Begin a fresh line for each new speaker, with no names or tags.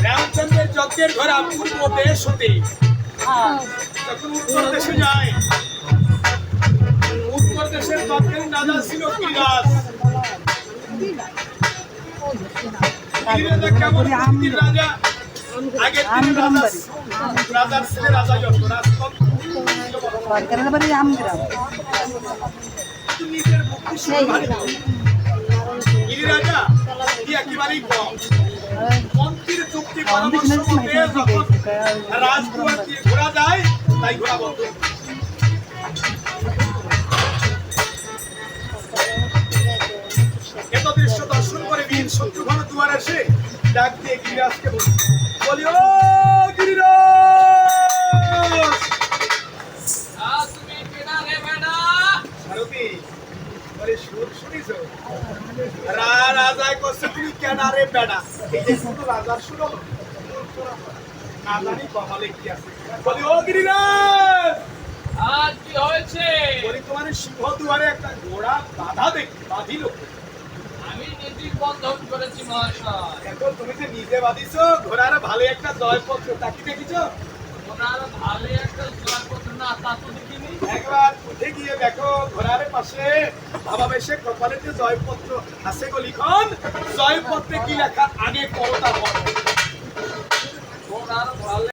রামচন্দ্রের যজ্ঞের ঘর পূর্ব দেশ হতে যখন উত্তর দেশে যায়, উত্তর দেশের তৎকালীন রাজা ছিল গিরিরাজ। কেমন রাজা? আগের দিনে রাজার ছেলে রাজা যত নিজের গিরিরাজা কি একেবারেই কম। মন্ত্রীর চুক্তি পরামর্শ মতে যখন রাজকুমার দিয়ে ঘোরা যায়, তাই ঘোরা বন্ধ। এত দৃশ্য দর্শন করে বীর শত্রুঘ্ন দুয়ারে এসে ডাক দিয়ে গিরিরাজকে বলি, ও গিরিরাজ,
তুমি কেনা রে বেটা?
সারথি, বলে সুর শুনিছো? রাজায় কষ্ট তুমি কেনা রে বেটা? এই যে শুধু রাজার শুনো না জানি কপালে কি আছে। বলি, ও গিরিরাজ,
আজ কি হয়েছে?
বলি তোমার সিংহ দুয়ারে একটা ঘোড়া বাধা দেখি, বাঁধিল।
আমি নীতি বন্ধন করেছি মহাশয়।
এখন তুমি যে নিজে বাঁধিছো, ঘোড়ার ভালো একটা জয়পত্র তা কি দেখিছো?
ওনার ভালো একটা জয়পত্র না তা তো দেখিনি।
একবার উঠে গিয়ে দেখো ঘোড়ার পাশে ভাবাবেশে কপালেতে জয়পত্র আছে গো লিখন। জয়পত্রে কি লেখা আগে করো তারপর।
ওনার ভালো